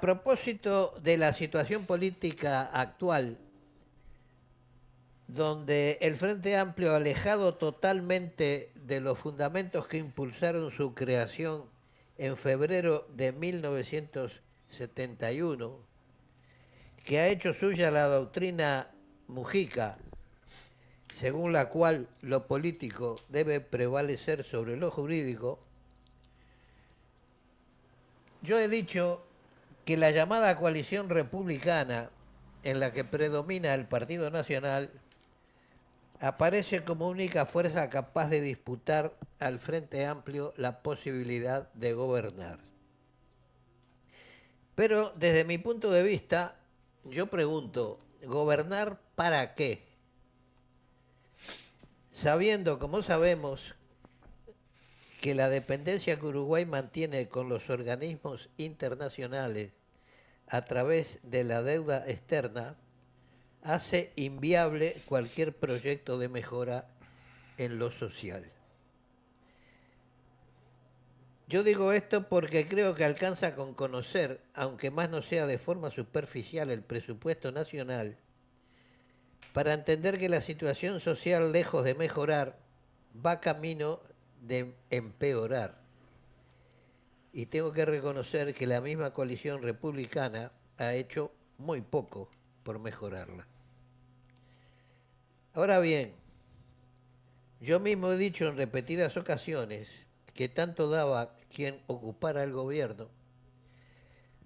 Propósito de la situación política actual, donde el Frente Amplio, alejado totalmente de los fundamentos que impulsaron su creación en febrero de 1971, que ha hecho suya la doctrina Mujica, según la cual lo político debe prevalecer sobre lo jurídico, yo he dicho que la llamada coalición republicana, en la que predomina el Partido Nacional, aparece como única fuerza capaz de disputar al Frente Amplio la posibilidad de gobernar. Pero desde mi punto de vista, yo pregunto, ¿gobernar para qué? Sabiendo, como sabemos, que la dependencia que Uruguay mantiene con los organismos internacionales a través de la deuda externa hace inviable cualquier proyecto de mejora en lo social. Yo digo esto porque creo que alcanza con conocer, aunque más no sea de forma superficial, el presupuesto nacional, para entender que la situación social, lejos de mejorar, va camino de empeorar. Y tengo que reconocer que la misma coalición republicana ha hecho muy poco por mejorarla. Ahora bien, yo mismo he dicho en repetidas ocasiones que tanto daba quien ocupara el gobierno,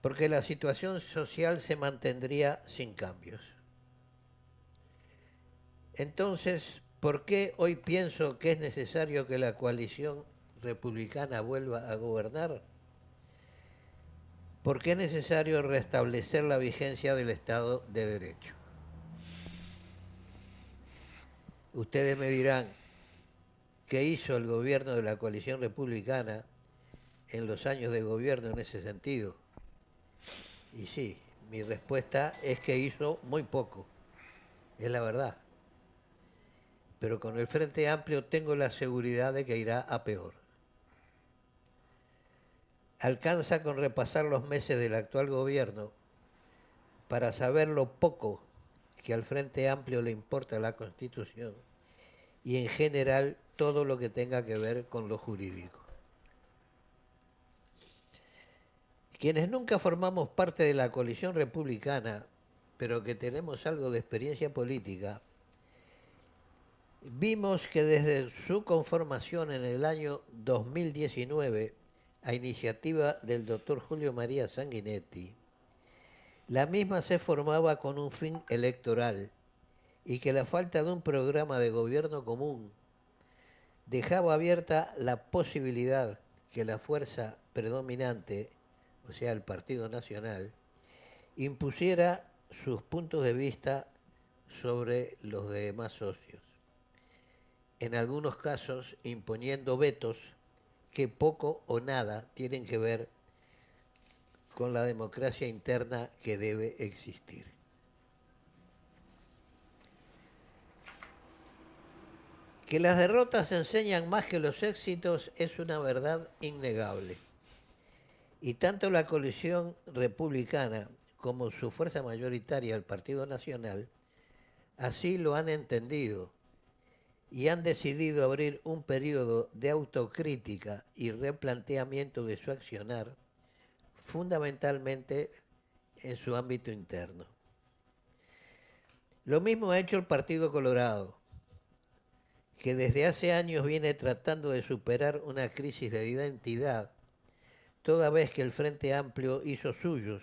porque la situación social se mantendría sin cambios. Entonces, ¿por qué hoy pienso que es necesario que la coalición republicana vuelva a gobernar? Porque es necesario restablecer la vigencia del Estado de Derecho. Ustedes me dirán, ¿qué hizo el gobierno de la coalición republicana en los años de gobierno en ese sentido? Y sí, mi respuesta es que hizo muy poco, es la verdad. Pero con el Frente Amplio tengo la seguridad de que irá a peor. Alcanza con repasar los meses del actual gobierno para saber lo poco que al Frente Amplio le importa la Constitución y en general todo lo que tenga que ver con lo jurídico. Quienes nunca formamos parte de la coalición republicana, pero que tenemos algo de experiencia política, vimos que desde su conformación en el año 2019, a iniciativa del doctor Julio María Sanguinetti, la misma se formaba con un fin electoral y que la falta de un programa de gobierno común dejaba abierta la posibilidad que la fuerza predominante, o sea, el Partido Nacional, impusiera sus puntos de vista sobre los demás socios, en algunos casos imponiendo vetos que poco o nada tienen que ver con la democracia interna que debe existir. Que las derrotas enseñan más que los éxitos es una verdad innegable. Y tanto la coalición republicana como su fuerza mayoritaria, el Partido Nacional, así lo han entendido y han decidido abrir un periodo de autocrítica y replanteamiento de su accionar, fundamentalmente en su ámbito interno. Lo mismo ha hecho el Partido Colorado, que desde hace años viene tratando de superar una crisis de identidad, toda vez que el Frente Amplio hizo suyos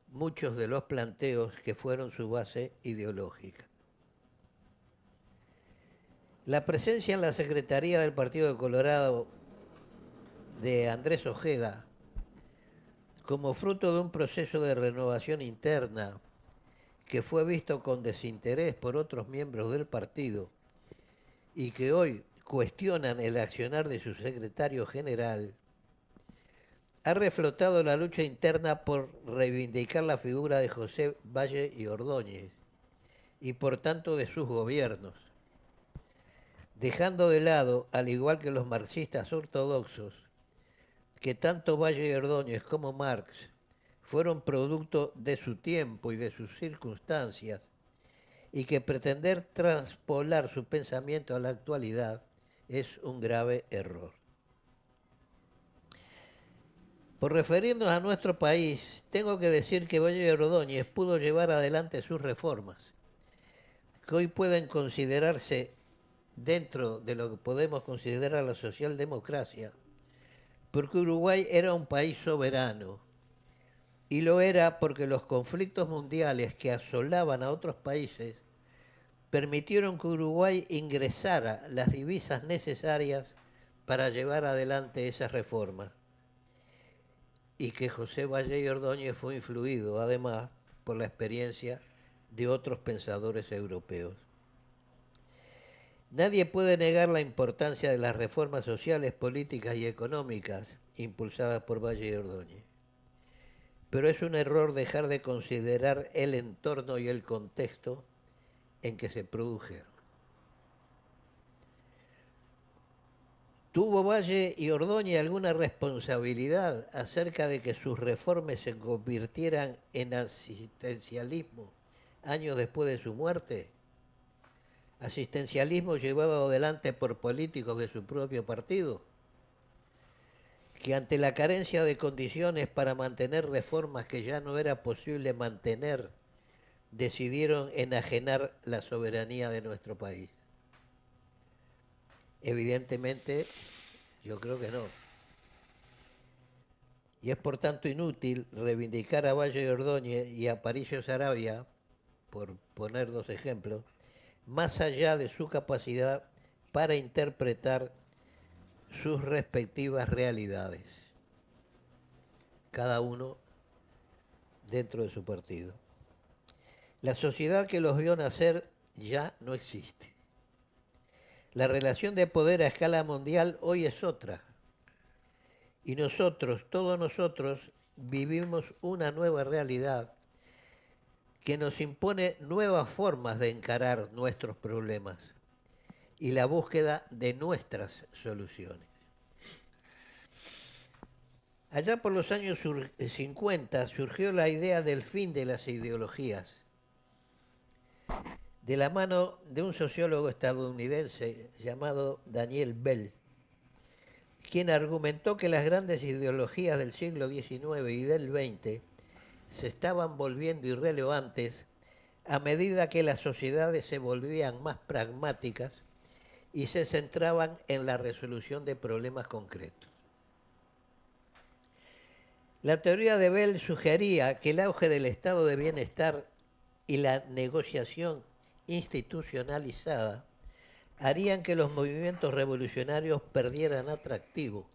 muchos de los planteos que fueron su base ideológica. La presencia en la Secretaría del Partido de Colorado de Andrés Ojeda, como fruto de un proceso de renovación interna que fue visto con desinterés por otros miembros del partido y que hoy cuestionan el accionar de su secretario general, ha reflotado la lucha interna por reivindicar la figura de José Valle y Ordóñez y por tanto de sus gobiernos, dejando de lado, al igual que los marxistas ortodoxos, que tanto Valle y Ordóñez como Marx fueron producto de su tiempo y de sus circunstancias, y que pretender traspolar su pensamiento a la actualidad es un grave error. Por referirnos a nuestro país, tengo que decir que Valle de Ordóñez pudo llevar adelante sus reformas, que hoy pueden considerarse dentro de lo que podemos considerar la socialdemocracia, porque Uruguay era un país soberano, y lo era porque los conflictos mundiales que asolaban a otros países permitieron que Uruguay ingresara las divisas necesarias para llevar adelante esas reformas, y que José Valle y Ordóñez fue influido además por la experiencia de otros pensadores europeos. Nadie puede negar la importancia de las reformas sociales, políticas y económicas impulsadas por Valle y Ordóñez, pero es un error dejar de considerar el entorno y el contexto en que se produjeron. ¿Tuvo Valle y Ordóñez alguna responsabilidad acerca de que sus reformas se convirtieran en asistencialismo años después de su muerte? Asistencialismo llevado adelante por políticos de su propio partido, que ante la carencia de condiciones para mantener reformas que ya no era posible mantener, decidieron enajenar la soberanía de nuestro país. Evidentemente, yo creo que no. Y es por tanto inútil reivindicar a Valle y Ordóñez y a Aparicio Saravia, por poner dos ejemplos, más allá de su capacidad para interpretar sus respectivas realidades, cada uno dentro de su partido. La sociedad que los vio nacer ya no existe. La relación de poder a escala mundial hoy es otra. Y nosotros, todos nosotros, vivimos una nueva realidad que nos impone nuevas formas de encarar nuestros problemas y la búsqueda de nuestras soluciones. Allá por los años 50 surgió la idea del fin de las ideologías, de la mano de un sociólogo estadounidense llamado Daniel Bell, quien argumentó que las grandes ideologías del siglo XIX y del XX se estaban volviendo irrelevantes a medida que las sociedades se volvían más pragmáticas y se centraban en la resolución de problemas concretos. La teoría de Bell sugería que el auge del estado de bienestar y la negociación institucionalizada harían que los movimientos revolucionarios perdieran atractivo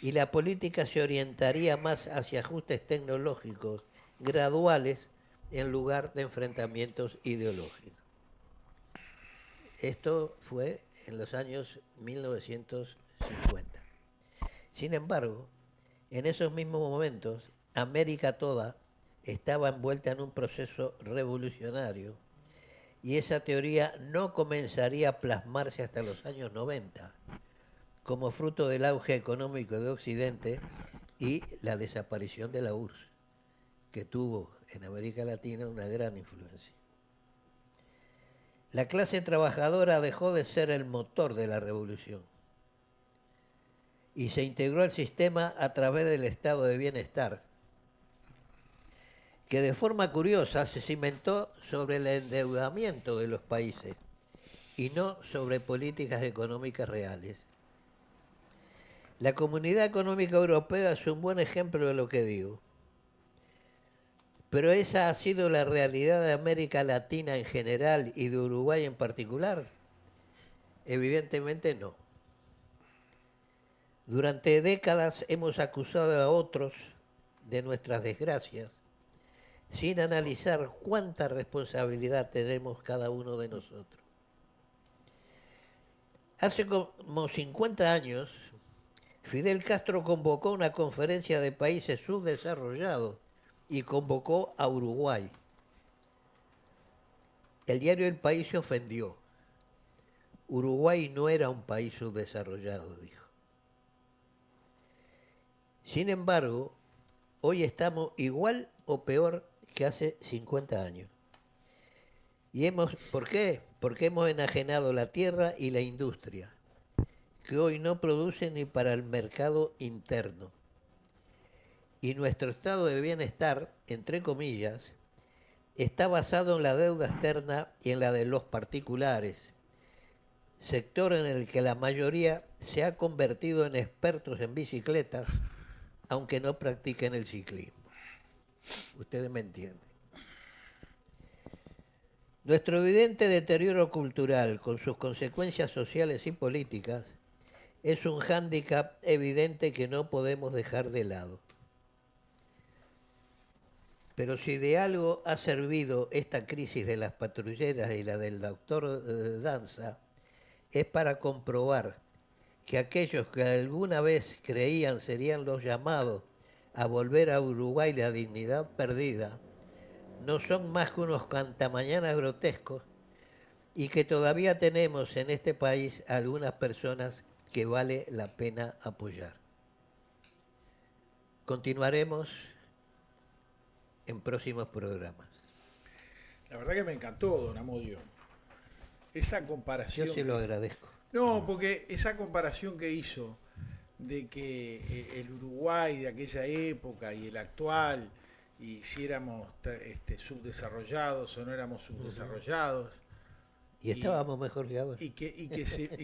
y la política se orientaría más hacia ajustes tecnológicos graduales en lugar de enfrentamientos ideológicos. Esto fue en los años 1950. Sin embargo, en esos mismos momentos, América toda estaba envuelta en un proceso revolucionario y esa teoría no comenzaría a plasmarse hasta los años 90, como fruto del auge económico de Occidente y la desaparición de la URSS, que tuvo en América Latina una gran influencia. La clase trabajadora dejó de ser el motor de la revolución y se integró al sistema a través del estado de bienestar, que de forma curiosa se cimentó sobre el endeudamiento de los países y no sobre políticas económicas reales. La Comunidad Económica Europea es un buen ejemplo de lo que digo. Pero esa ha sido la realidad de América Latina en general y de Uruguay en particular. Evidentemente no. Durante décadas hemos acusado a otros de nuestras desgracias sin analizar cuánta responsabilidad tenemos cada uno de nosotros. Hace como 50 años, Fidel Castro convocó una conferencia de países subdesarrollados y convocó a Uruguay. El diario El País se ofendió. Uruguay no era un país subdesarrollado, dijo. Sin embargo, hoy estamos igual o peor que hace 50 años. ¿Por qué? Porque hemos enajenado la tierra y la industria, que hoy no producen ni para el mercado interno. Y nuestro estado de bienestar, entre comillas, está basado en la deuda externa y en la de los particulares, sector en el que la mayoría se ha convertido en expertos en bicicletas, aunque no practiquen el ciclismo. Ustedes me entienden. Nuestro evidente deterioro cultural, con sus consecuencias sociales y políticas, es un hándicap evidente que no podemos dejar de lado. Pero si de algo ha servido esta crisis de las patrulleras y la del doctor Danza, es para comprobar que aquellos que alguna vez creían serían los llamados a volver a Uruguay la dignidad perdida, no son más que unos cantamañanas grotescos y que todavía tenemos en este país algunas personas que vale la pena apoyar. Continuaremos en próximos programas. La verdad que me encantó, don Amodio. Esa comparación. Yo sí lo agradezco. No, porque esa comparación que hizo de que el Uruguay de aquella época y el actual, y si éramos subdesarrollados o no éramos subdesarrollados. Y estábamos mejor que ahora. Y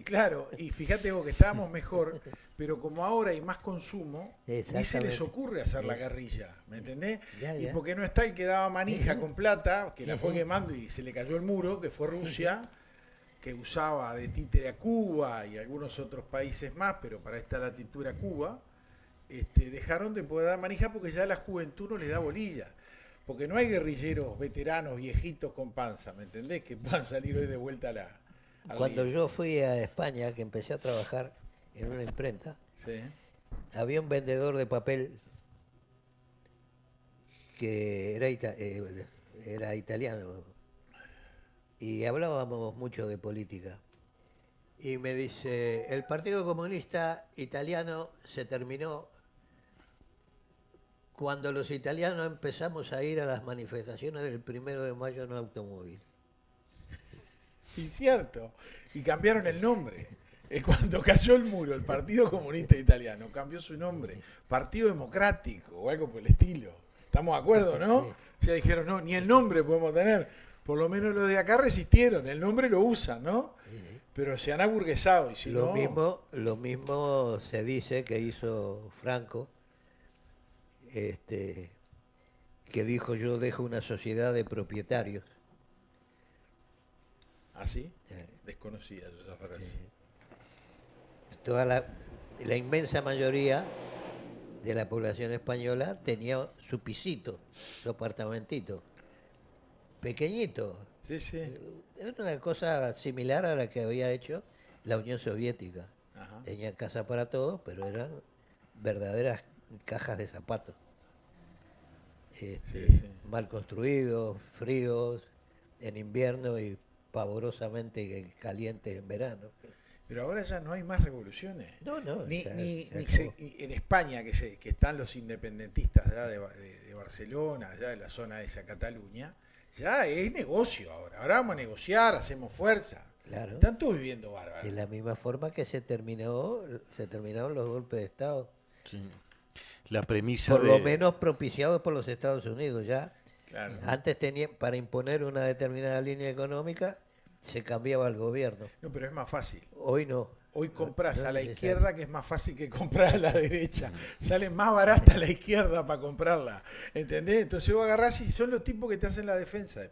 claro, y fíjate vos que estábamos mejor, pero como ahora hay más consumo, ni se les ocurre hacer la guerrilla, ¿me entendés? Y porque no está el que daba manija con plata, que la fue quemando y se le cayó el muro, que fue Rusia, que usaba de títere a Cuba y algunos otros países más, pero para esta latitud era Cuba, dejaron de poder dar manija porque ya la juventud no les da bolilla. Porque no hay guerrilleros veteranos, viejitos con panza, ¿me entendés? Que puedan salir hoy de vuelta Cuando yo fui a España, que empecé a trabajar en una imprenta, sí, había un vendedor de papel que era italiano y hablábamos mucho de política. Y me dice, el Partido Comunista Italiano se terminó cuando los italianos empezamos a ir a las manifestaciones del 1 de mayo en automóvil. Y cierto, y cambiaron el nombre. Cuando cayó el muro, el Partido Comunista Italiano cambió su nombre, Partido Democrático o algo por el estilo. ¿Estamos de acuerdo, no? Ya dijeron, no, ni el nombre podemos tener. Por lo menos los de acá resistieron, el nombre lo usan, ¿no? Pero se han aburguesado. Y si lo mismo se dice que hizo Franco, que dijo yo dejo una sociedad de propietarios. ¿Ah, sí? Desconocida esa frase. Toda la inmensa mayoría de la población española tenía su pisito, su apartamentito, pequeñito. Sí, sí. Era una cosa similar a la que había hecho la Unión Soviética. Ajá. Tenía casa para todos, pero eran verdaderas cajas de zapatos. Sí. Mal construidos, fríos en invierno y pavorosamente calientes en verano. Pero ahora ya no hay más revoluciones. No. Ni en España, que están los independentistas de Barcelona, allá de la zona de esa Cataluña, ya es negocio ahora. Ahora vamos a negociar, hacemos fuerza. Claro. Están todos viviendo bárbaro. De la misma forma que se terminaron los golpes de Estado. Sí. La premisa por lo menos propiciados por los Estados Unidos ya. Claro. Antes para imponer una determinada línea económica se cambiaba el gobierno. No, pero es más fácil. Hoy no. Hoy compras no a la necesario. izquierda, que es más fácil que comprar a la derecha. Sale más barata a la izquierda para comprarla. ¿Entendés? Entonces vos agarrás y son los tipos que te hacen la defensa.